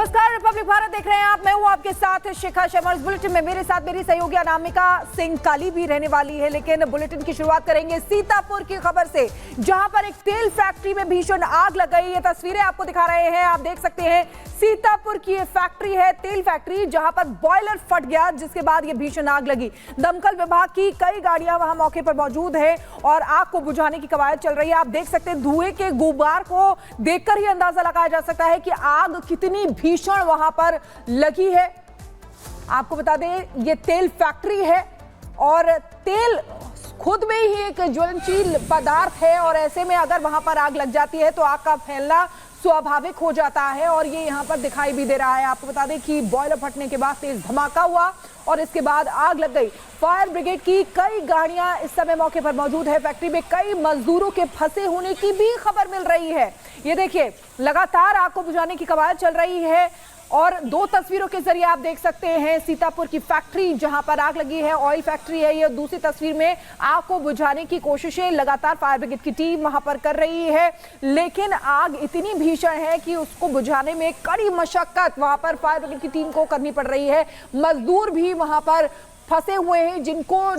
नमस्कार, रिपब्लिक भारत देख रहे हैं आप। मैं हूं आपके साथ शिखा शर्मा। इस बुलेटिन में मेरे साथ मेरी सहयोगी अनामिका सिंह काली भी रहने वाली है, लेकिन बुलेटिन की शुरुआत करेंगे सीतापुर की खबर से, जहां पर एक तेल फैक्ट्री में भीषण आग लग गई। ये तस्वीरें आपको दिखा रहे हैं, आप देख सकते हैं। सीतापुर की ये फैक्ट्री है, तेल फैक्ट्री, जहां पर बॉयलर फट गया, जिसके बाद ये भीषण आग लगी। दमकल विभाग की कई गाड़ियां वहां मौके पर मौजूद है और आग को बुझाने की कवायद चल रही है। आप देख सकते हैं, धुएं के गुबार को देखकर ही अंदाजा लगाया जा सकता है कि आग कितनी भीषण वहां पर लगी है। आपको बता दें, ये तेल फैक्ट्री है और तेल खुद में ही एक ज्वलनशील पदार्थ है और ऐसे में अगर वहां पर आग लग जाती है तो आग का फैलना स्वाभाविक हो जाता है और ये यहां पर दिखाई भी दे रहा है। आपको बता दें कि बॉयलर फटने के बाद तेज धमाका हुआ और इसके बाद आग लग गई। फायर ब्रिगेड की कई गाड़ियां इस समय मौके पर मौजूद है। फैक्ट्री में कई मजदूरों के फंसे होने की भी खबर मिल रही है। ये देखिए, लगातार आग को बुझाने की कवायद चल रही है और दो तस्वीरों के जरिए आप देख सकते हैं सीतापुर की फैक्ट्री जहां पर आग लगी है, ऑयल फैक्ट्री है ये। दूसरी तस्वीर में आग को बुझाने की कोशिशें लगातार फायर ब्रिगेड की टीम वहां पर कर रही है, लेकिन आग इतनी भीषण है कि उसको बुझाने में कड़ी मशक्कत वहां पर फायर ब्रिगेड की टीम को करनी पड़ रही है। मजदूर भी वहां पर फंसे हुए हैं, जिनको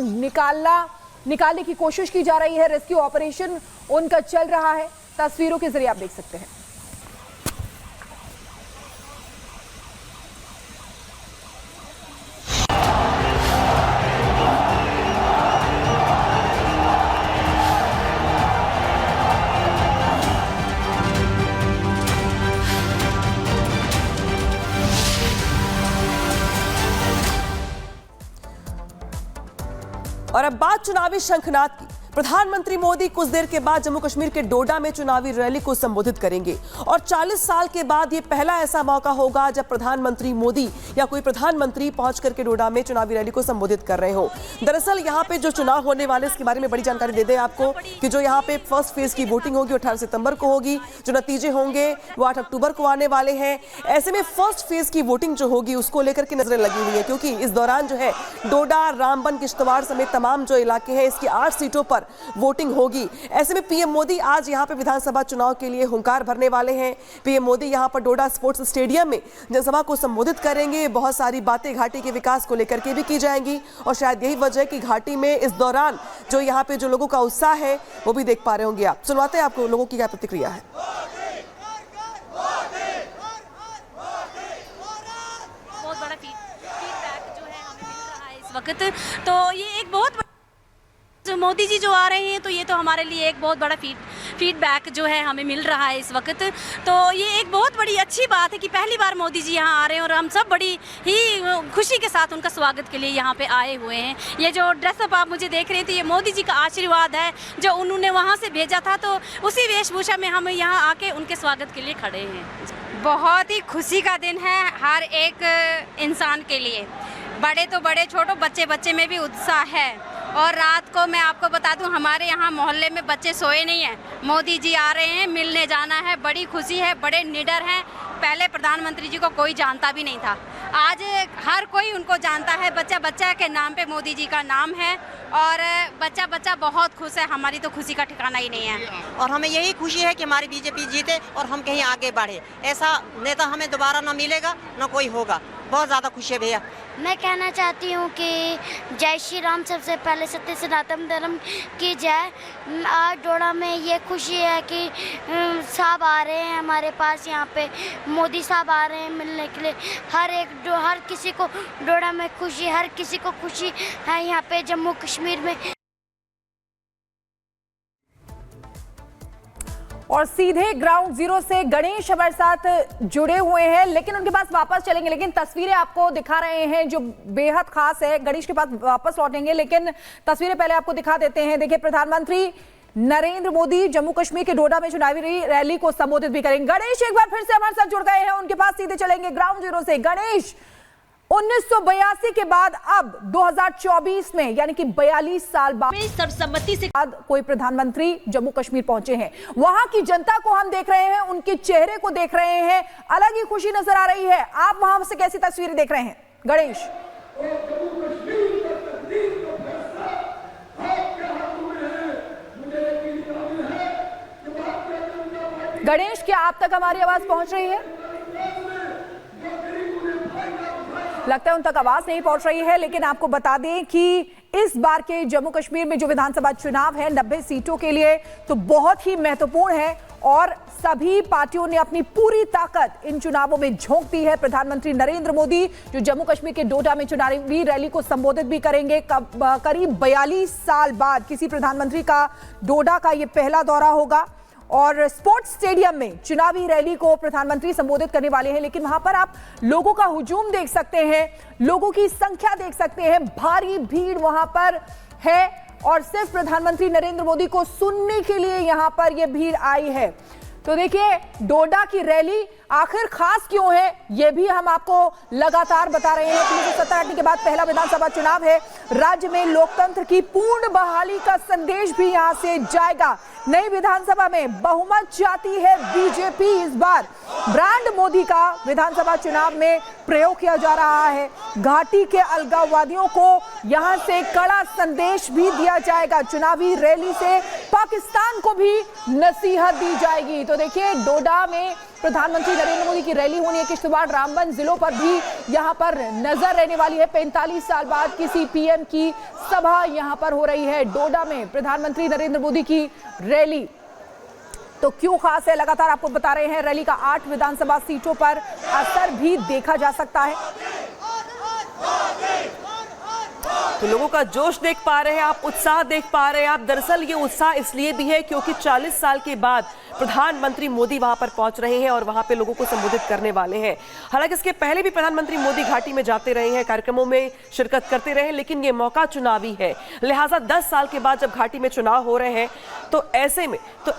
निकालने की कोशिश की जा रही है। रेस्क्यू ऑपरेशन उनका चल रहा है, तस्वीरों के जरिए आप देख सकते हैं। और अब बात चुनावी शंखनाद की। प्रधानमंत्री मोदी कुछ देर के बाद जम्मू कश्मीर के डोडा में चुनावी रैली को संबोधित करेंगे और 40 साल के बाद ये पहला ऐसा मौका होगा जब प्रधानमंत्री मोदी या कोई प्रधानमंत्री पहुंच करके डोडा में चुनावी रैली को संबोधित कर रहे हो। दरअसल यहाँ पे जो चुनाव होने वाले इसके बारे में बड़ी जानकारी दे दें आपको कि जो यहाँ पे फर्स्ट फेज की वोटिंग होगी 18 सितंबर को होगी। जो नतीजे होंगे वो 8 अक्टूबर को आने वाले हैं। ऐसे में फर्स्ट फेज की वोटिंग जो होगी उसको लेकर के नजरें लगी हुई है, क्योंकि इस दौरान जो है डोडा, रामबन, किश्तवाड़ समेत तमाम जो इलाके हैं इसकी 8 सीटों पर वोटिंग होगी। ऐसे में पीएम मोदी आज यहां पे विधानसभा चुनाव के लिए हुंकार भरने वाले हैं। पीएम मोदी यहां पर डोडा स्पोर्ट्स स्टेडियम में जनसभा को संबोधित करेंगे। बहुत सारी बातें घाटी के विकास को लेकर के भी की जाएंगी और शायद यही वजह है कि घाटी में इस दौरान जो यहां पे जो लोगों का उत्साह है वो भी देख पा रहे होंगे आप। सुनवाते हैं आपको लोगों की क्या प्रतिक्रिया है। बहुत बड़ा फीडबैक जो है हमें मिल रहा है इस वक्त, तो ये एक बहुत मोदी जी जो आ रहे हैं तो ये तो हमारे लिए एक बहुत बड़ा फीडबैक जो है हमें मिल रहा है इस वक्त। तो ये एक बहुत बड़ी अच्छी बात है कि पहली बार मोदी जी यहाँ आ रहे हैं और हम सब बड़ी ही खुशी के साथ उनका स्वागत के लिए यहाँ पे आए हुए हैं। ये जो ड्रेसअप आप मुझे देख रहे हैं तो ये मोदी जी का आशीर्वाद है जो उन्होंने वहाँ से भेजा था, तो उसी वेशभूषा में हम यहाँ आके उनके स्वागत के लिए खड़े हैं। बहुत ही खुशी का दिन है हर एक इंसान के लिए, बड़े तो बड़े, छोटो बच्चे में भी उत्साह है। और रात को मैं आपको बता दूं, हमारे यहाँ मोहल्ले में बच्चे सोए नहीं हैं। मोदी जी आ रहे हैं, मिलने जाना है, बड़ी खुशी है, बड़े निडर हैं। पहले प्रधानमंत्री जी को कोई जानता भी नहीं था, आज हर कोई उनको जानता है। बच्चा बच्चा के नाम पे मोदी जी का नाम है और बच्चा बच्चा बहुत खुश है। हमारी तो खुशी का ठिकाना ही नहीं है और हमें यही खुशी है कि हमारी बीजेपी जीते और हम कहीं आगे बढ़े। ऐसा नेता हमें दोबारा ना मिलेगा, ना कोई होगा। बहुत ज़्यादा खुशी है भैया। मैं कहना चाहती हूँ कि जय श्री राम, सबसे पहले सत्य सनातन धर्म की जय। आज डोडा में ये खुशी है कि साहब आ रहे हैं हमारे पास, यहाँ पे मोदी साहब आ रहे हैं मिलने के लिए। हर किसी को डोडा में खुशी, हर किसी को खुशी है यहाँ पे जम्मू कश्मीर में। और सीधे ग्राउंड जीरो से गणेश हमारे साथ जुड़े हुए हैं, लेकिन उनके पास वापस चलेंगे। लेकिन तस्वीरें आपको दिखा रहे हैं जो बेहद खास है। गणेश के पास वापस लौटेंगे, लेकिन तस्वीरें पहले आपको दिखा देते हैं। देखिए, प्रधानमंत्री नरेंद्र मोदी जम्मू कश्मीर के डोडा में चुनावी रैली को संबोधित भी करेंगे। गणेश एक बार फिर से हमारे साथ जुड़ गए हैं, उनके पास सीधे चलेंगे ग्राउंड जीरो से। गणेश, 1982 के बाद अब 2024 में यानी कि 42 साल बाद सर्वसम्मति से कोई प्रधानमंत्री जम्मू कश्मीर पहुंचे हैं। वहां की जनता को हम देख रहे हैं, उनके चेहरे को देख रहे हैं, अलग ही खुशी नजर आ रही है। आप वहां से कैसी तस्वीरें देख रहे हैं गणेश? गणेश, क्या आप तक हमारी आवाज पहुंच रही है? लगता है उन तक आवाज नहीं पहुंच रही है, लेकिन आपको बता दें कि इस बार के जम्मू कश्मीर में जो विधानसभा चुनाव है 90 सीटों के लिए तो बहुत ही महत्वपूर्ण है और सभी पार्टियों ने अपनी पूरी ताकत इन चुनावों में झोंक दी है। प्रधानमंत्री नरेंद्र मोदी जो जम्मू कश्मीर के डोडा में चुनावी रैली को संबोधित भी करेंगे। करीब 42 साल बाद किसी प्रधानमंत्री का डोडा का ये पहला दौरा होगा और स्पोर्ट्स स्टेडियम में चुनावी रैली को प्रधानमंत्री संबोधित करने वाले हैं। लेकिन वहां पर आप लोगों का हुजूम देख सकते हैं, लोगों की संख्या देख सकते हैं, भारी भीड़ वहां पर है और सिर्फ प्रधानमंत्री नरेंद्र मोदी को सुनने के लिए यहां पर यह भीड़ आई है। तो देखिए डोडा की रैली आखिर खास क्यों है, यह भी हम आपको लगातार बता रहे हैं। 370 हटने के बाद पहला विधानसभा चुनाव है, राज्य में लोकतंत्र की पूर्ण बहाली का संदेश भी यहां से जाएगा। नई विधानसभा में बहुमत चाहती है बीजेपी। इस बार ब्रांड मोदी का विधानसभा चुनाव में प्रयोग किया जा रहा है। घाटी के अलगाववादियों को यहां से कड़ा संदेश भी दिया जाएगा। चुनावी रैली से पाकिस्तान को भी नसीहत दी जाएगी। तो देखिए डोडा में प्रधानमंत्री नरेंद्र मोदी की रैली होनी है। किश्तवाड़, रामबन जिलों पर भी यहां पर नजर रहने वाली है। 45 साल बाद किसी पीएम की सभा यहां पर हो रही है। डोडा में प्रधानमंत्री नरेंद्र मोदी की रैली तो क्यों खास है, लगातार आपको बता रहे हैं। रैली का 8 विधानसभा सीटों पर असर भी देखा जा सकता है। तो लोगों का जोश देख पा रहे हैं आप, उत्साह देख पा रहे हैं आप। दरअसल ये उत्साह इसलिए भी है क्योंकि 40 साल के बाद प्रधानमंत्री मोदी वहां पर पहुंच रहे हैं और वहां पे लोगों को संबोधित करने वाले हैं। हालांकि इसके पहले भी प्रधानमंत्री मोदी घाटी में जाते रहे हैं, कार्यक्रमों में शिरकत करते रहे, लेकिन ये मौका चुनावी है। लिहाजा 10 साल के बाद जब घाटी में चुनाव हो रहे हैं तो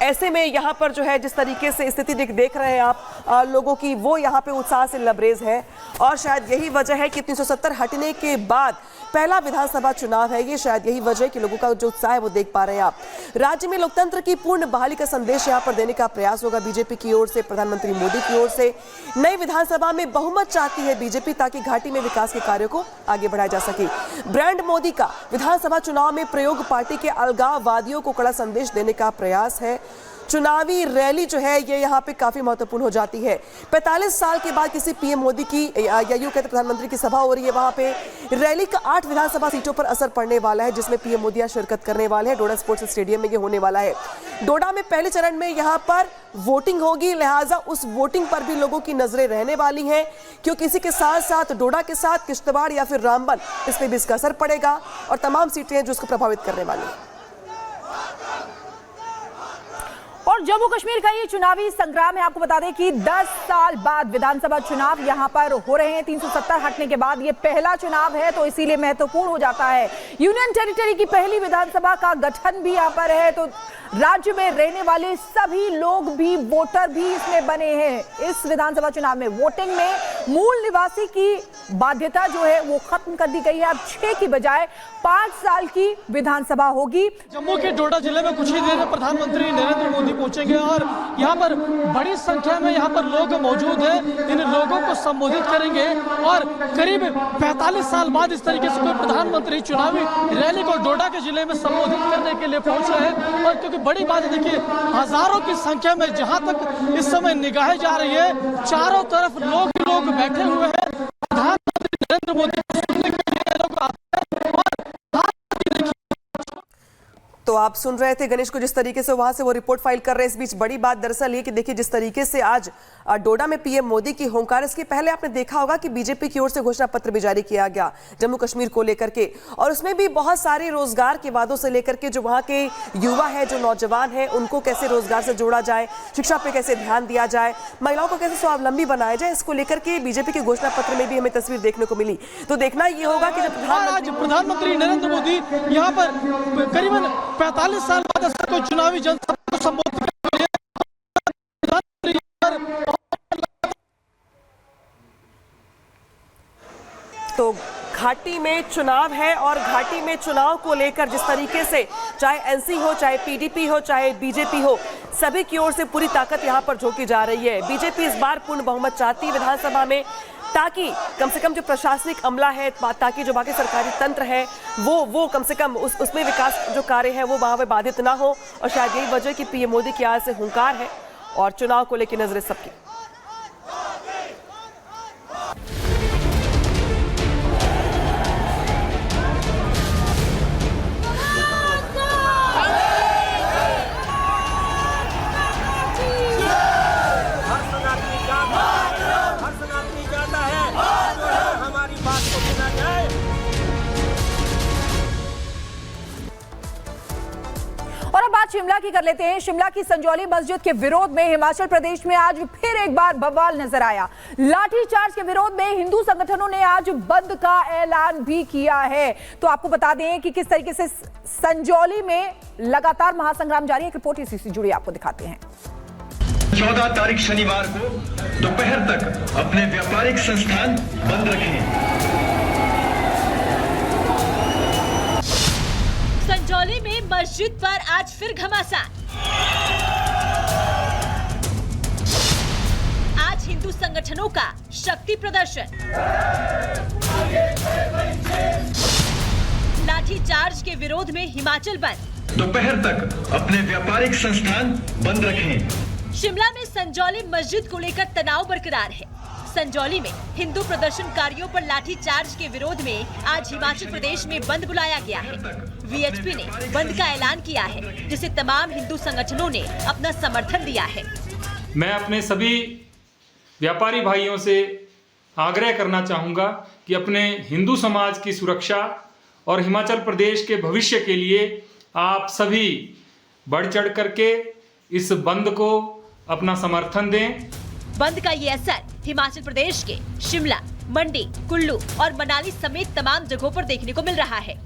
ऐसे में यहाँ पर जो है जिस तरीके से स्थिति देख रहे हैं आप लोगों की, वो यहाँ पे उत्साह से लबरेज है। और शायद यही वजह है कि 370 हटने के बाद पहला विधानसभा चुनाव है। ये शायद यही वजह है कि लोगों का जो उत्साह है वो देख पा रहे हैं आप। राज्य में लोकतंत्र की पूर्ण बहाली का संदेश यहाँ पर देने का प्रयास होगा बीजेपी की ओर से, प्रधानमंत्री मोदी की ओर से। नई विधानसभा में बहुमत चाहती है बीजेपी ताकि घाटी में विकास के कार्यों को आगे बढ़ाया जा सके। ब्रांड मोदी का विधानसभा चुनाव में प्रयोग पार्टी के अलगाववादियों को कड़ा संदेश देने का प्रयास है। चुनावी रैली जो है ये यहाँ पे काफी महत्वपूर्ण हो जाती है। 45 साल के बाद किसी पीएम मोदी की या यूं कहते प्रधानमंत्री की सभा हो रही है वहां पे। रैली का 8 विधानसभा सीटों पर असर पड़ने वाला है जिसमें पीएम मोदी यहाँ शिरकत करने वाले हैं। डोडा स्पोर्ट्स स्टेडियम में ये होने वाला है। डोडा में पहले चरण में यहाँ पर वोटिंग होगी, लिहाजा उस वोटिंग पर भी लोगों की नजरें रहने वाली हैं क्योंकि इसी के साथ साथ डोडा के साथ किश्तवाड़ या फिर रामबन, इस पर भी इसका असर पड़ेगा और तमाम सीटें जो इसको प्रभावित करने वाली हैं। और जम्मू कश्मीर का ये चुनावी संग्राम है। आपको बता दें कि 10 साल बाद विधानसभा चुनाव यहां पर हो रहे हैं। 370 हटने के बाद ये पहला चुनाव है तो इसीलिए महत्वपूर्ण हो जाता है। यूनियन टेरिटरी की पहली विधानसभा का गठन भी यहां पर है तो राज्य में रहने वाले सभी लोग भी वोटर भी इसमें बने हैं। इस विधानसभा चुनाव में वोटिंग में मूल निवासी की बाध्यता जो है वो खत्म कर दी गई है। अब 6 की बजाय 5 साल की विधानसभा होगी। जम्मू के डोडा जिले में कुछ ही देर में प्रधानमंत्री नरेंद्र मोदी पहुंचेंगे और यहाँ पर बड़ी संख्या में यहाँ पर लोग मौजूद हैं। इन लोगों को संबोधित करेंगे और करीब 45 साल बाद इस तरीके से कोई प्रधानमंत्री चुनावी रैली को डोडा के जिले में संबोधित करने के लिए पहुंच रहे हैं। और क्योंकि बड़ी बात है, देखिए हजारों की संख्या में जहां तक इस समय निगाहें जा रही है, चारों तरफ लोग बैठे हुए हैं। प्रधानमंत्री नरेंद्र मोदी को सुनने के लिए लोग आते हैं। तो आप सुन रहे थे गणेश को जिस तरीके से वहां से वो रिपोर्ट फाइल कर रहे हैं। इस बीच बड़ी बात दरअसल ये कि देखिए जिस तरीके से आज डोडा में पीएम मोदी की होंकार, इसके पहले आपने देखा होगा कि बीजेपी की ओर से घोषणा पत्र भी जारी किया गया जम्मू कश्मीर को लेकर के और उसमें भी बहुत सारे रोजगार के वादों से लेकर के जो वहां के युवा है, जो नौजवान है, उनको कैसे रोजगार से जोड़ा जाए, शिक्षा पे कैसे ध्यान दिया जाए, महिलाओं को कैसे स्वावलंबी बनाया जाए, इसको लेकर के बीजेपी के घोषणा पत्र में भी हमें तस्वीर देखने को मिली। तो देखना ये होगा कि जब प्रधानमंत्री नरेंद्र मोदी यहाँ पर करीबन 45 साल कोई चुनावी जनसभा को संबोधित तो घाटी में चुनाव है और घाटी में चुनाव को लेकर जिस तरीके से चाहे एनसी हो, चाहे पीडीपी हो, चाहे बीजेपी हो, सभी की ओर से पूरी ताकत यहां पर झोंकी जा रही है। बीजेपी इस बार पूर्ण बहुमत चाहती है विधानसभा में ताकि कम से कम जो प्रशासनिक अमला है, ताकि जो बाकी सरकारी तंत्र है वो कम से कम उसमें विकास जो कार्य है वो वहां पे बाधित ना हो। और शायद यही वजह कि पीएम मोदी की आज से हुंकार है और चुनाव को लेकर नजरें सबकी। बात शिमला की कर लेते हैं। शिमला की संजौली मस्जिद के विरोध में हिमाचल प्रदेश में आज फिर एक बार बवाल नजर आया। लाठीचार्ज के विरोध में हिंदू संगठनों ने आज बंद का ऐलान भी किया है। तो आपको बता दें कि किस तरीके से संजौली में लगातार महासंग्राम जारी है। एक रिपोर्ट इसी से जुड़ी आपको दिखाते हैं। 14 तारीख शनिवार को दोपहर तक अपने व्यापारिक संस्थान बंद रखें। संजौली में मस्जिद पर आज फिर घमासान। आज हिंदू संगठनों का शक्ति प्रदर्शन। लाठीचार्ज के विरोध में हिमाचल बंद। दोपहर तक अपने व्यापारिक संस्थान बंद रखें। शिमला में संजौली मस्जिद को लेकर तनाव बरकरार है। संजौली में हिंदू प्रदर्शनकारियों पर लाठीचार्ज के विरोध में आज हिमाचल प्रदेश में बंद बुलाया गया है। वीएचपी ने बंद का ऐलान किया है, जिसे तमाम हिंदू संगठनों ने अपना समर्थन दिया है। मैं अपने सभी व्यापारी भाइयों से आग्रह करना चाहूँगा कि अपने हिंदू समाज की सुरक्षा और हिमाचल प्रदेश के भविष्य के लिए आप सभी बढ़ चढ़ करके इस बंद को अपना समर्थन दें। बंद का ये असर हिमाचल प्रदेश के शिमला, मंडी, कुल्लू और मनाली समेत तमाम जगहों पर देखने को मिल रहा है।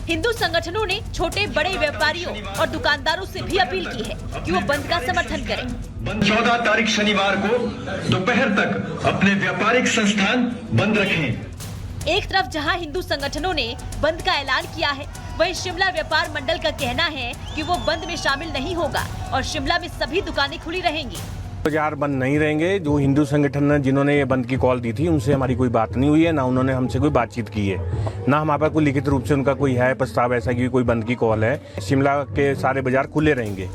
हिंदू संगठनों ने छोटे बड़े व्यापारियों और दुकानदारों से भी अपील की है कि वो बंद का समर्थन करें। 14 तारीख शनिवार को दोपहर तक अपने व्यापारिक संस्थान बंद रखें। एक तरफ जहां हिंदू संगठनों ने बंद का ऐलान किया है, वहीं शिमला व्यापार मंडल का कहना है कि वो बंद में शामिल नहीं होगा और शिमला में सभी दुकानें खुली रहेंगी। बाजार बंद नहीं रहेंगे। जो हिंदू संगठन जिन्होंने ये बंद की कॉल दी थी, उनसे हमारी कोई बात नहीं हुई है, ना उन्होंने हमसे कोई बातचीत की है, ना हमारे पास कोई लिखित रूप से उनका कोई है प्रस्ताव ऐसा कि कोई बंद की कॉल है। शिमला के सारे बाजार खुले रहेंगे।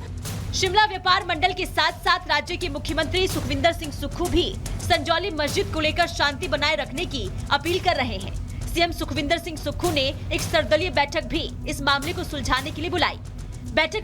शिमला व्यापार मंडल के साथ साथ राज्य के मुख्यमंत्री सुखविंदर सिंह सुक्खू भी संजौली मस्जिद को लेकर शांति बनाए रखने की अपील कर रहे हैं। सीएम सुखविंदर सिंह सुक्खू ने एक सर्वदलीय बैठक भी इस मामले को सुलझाने के लिए बुलाई। बैठक